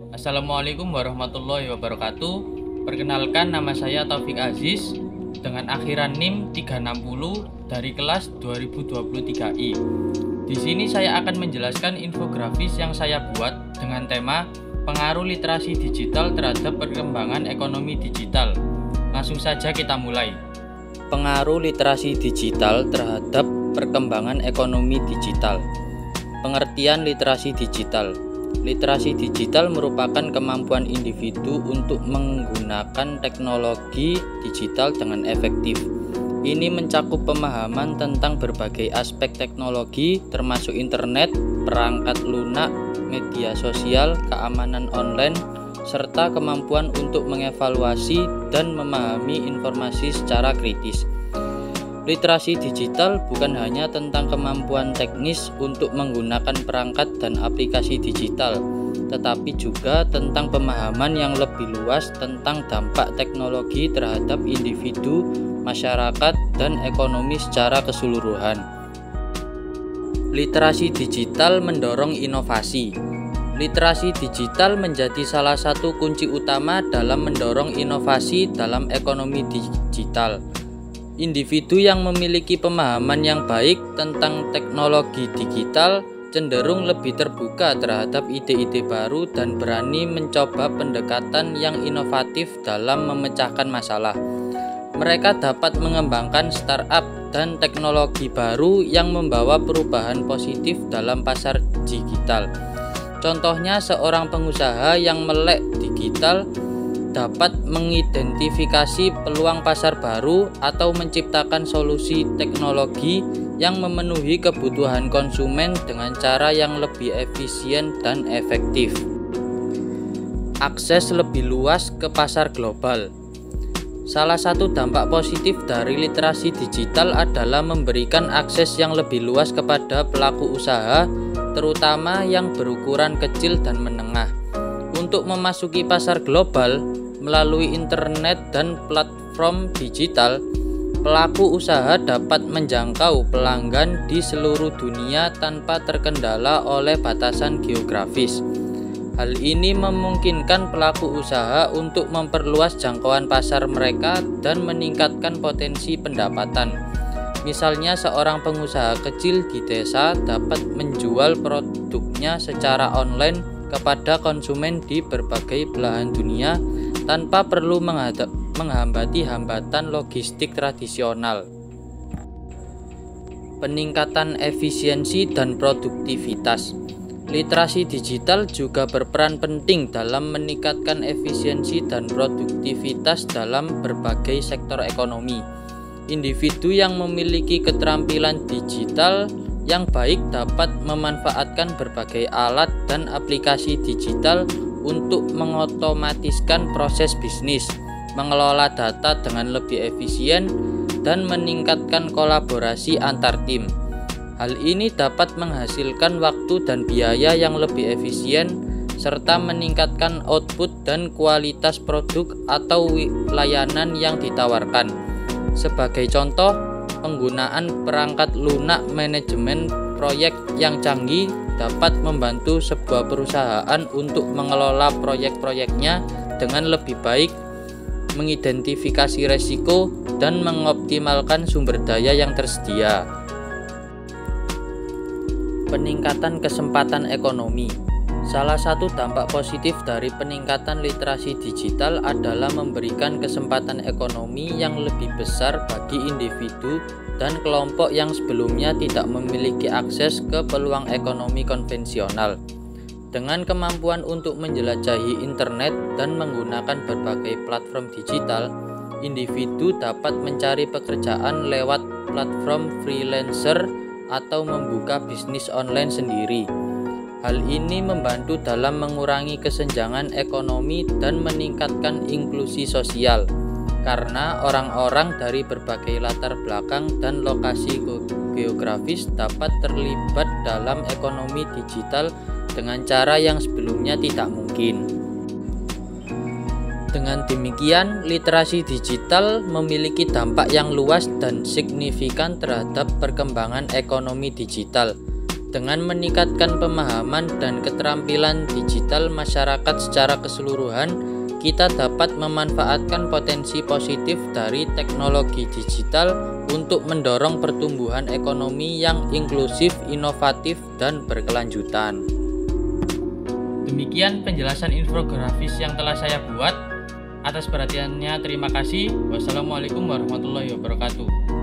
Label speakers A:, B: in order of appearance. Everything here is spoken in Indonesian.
A: Assalamualaikum warahmatullahi wabarakatuh. Perkenalkan, nama saya Taufik Aziz dengan akhiran NIM 360 dari kelas 2023I. Di sini saya akan menjelaskan infografis yang saya buat dengan tema pengaruh literasi digital terhadap perkembangan ekonomi digital. Langsung saja kita mulai. Pengaruh literasi digital terhadap perkembangan ekonomi digital. Pengertian literasi digital. Literasi digital merupakan kemampuan individu untuk menggunakan teknologi digital dengan efektif. Ini mencakup pemahaman tentang berbagai aspek teknologi, termasuk internet, perangkat lunak, media sosial, keamanan online, serta kemampuan untuk mengevaluasi dan memahami informasi secara kritis. Literasi digital bukan hanya tentang kemampuan teknis untuk menggunakan perangkat dan aplikasi digital, tetapi juga tentang pemahaman yang lebih luas tentang dampak teknologi terhadap individu, masyarakat, dan ekonomi secara keseluruhan. Literasi digital mendorong inovasi. Literasi digital menjadi salah satu kunci utama dalam mendorong inovasi dalam ekonomi digital. Individu yang memiliki pemahaman yang baik tentang teknologi digital cenderung lebih terbuka terhadap ide-ide baru dan berani mencoba pendekatan yang inovatif dalam memecahkan masalah. Mereka dapat mengembangkan startup dan teknologi baru yang membawa perubahan positif dalam pasar digital. Contohnya, seorang pengusaha yang melek digital dapat mengidentifikasi peluang pasar baru atau menciptakan solusi teknologi yang memenuhi kebutuhan konsumen dengan cara yang lebih efisien dan efektif. Akses lebih luas ke pasar global. Salah satu dampak positif dari literasi digital adalah memberikan akses yang lebih luas kepada pelaku usaha, terutama yang berukuran kecil dan menengah. Untuk memasuki pasar global melalui internet dan platform digital, pelaku usaha dapat menjangkau pelanggan di seluruh dunia tanpa terkendala oleh batasan geografis. Hal ini memungkinkan pelaku usaha untuk memperluas jangkauan pasar mereka dan meningkatkan potensi pendapatan. Misalnya, seorang pengusaha kecil di desa dapat menjual produknya secara online kepada konsumen di berbagai belahan dunia tanpa perlu menghambati hambatan logistik tradisional. Peningkatan efisiensi dan produktivitas. Literasi digital juga berperan penting dalam meningkatkan efisiensi dan produktivitas dalam berbagai sektor ekonomi. Individu yang memiliki keterampilan digital yang baik dapat memanfaatkan berbagai alat dan aplikasi digital untuk mengotomatiskan proses bisnis, mengelola data dengan lebih efisien, dan meningkatkan kolaborasi antar tim. Hal ini dapat menghasilkan waktu dan biaya yang lebih efisien, serta meningkatkan output dan kualitas produk atau layanan yang ditawarkan. Sebagai contoh, penggunaan perangkat lunak manajemen proyek yang canggih dapat membantu sebuah perusahaan untuk mengelola proyek-proyeknya dengan lebih baik, mengidentifikasi risiko, dan mengoptimalkan sumber daya yang tersedia. Peningkatan kesempatan ekonomi. Salah satu dampak positif dari peningkatan literasi digital adalah memberikan kesempatan ekonomi yang lebih besar bagi individu dan kelompok yang sebelumnya tidak memiliki akses ke peluang ekonomi konvensional. Dengan kemampuan untuk menjelajahi internet dan menggunakan berbagai platform digital, individu dapat mencari pekerjaan lewat platform freelancer atau membuka bisnis online sendiri. Hal ini membantu dalam mengurangi kesenjangan ekonomi dan meningkatkan inklusi sosial, karena orang-orang dari berbagai latar belakang dan lokasi geografis dapat terlibat dalam ekonomi digital dengan cara yang sebelumnya tidak mungkin. Dengan demikian, literasi digital memiliki dampak yang luas dan signifikan terhadap perkembangan ekonomi digital. Dengan meningkatkan pemahaman dan keterampilan digital masyarakat secara keseluruhan, kita dapat memanfaatkan potensi positif dari teknologi digital untuk mendorong pertumbuhan ekonomi yang inklusif, inovatif, dan berkelanjutan. Demikian penjelasan infografis yang telah saya buat. Atas perhatiannya terima kasih. Wassalamualaikum warahmatullahi wabarakatuh.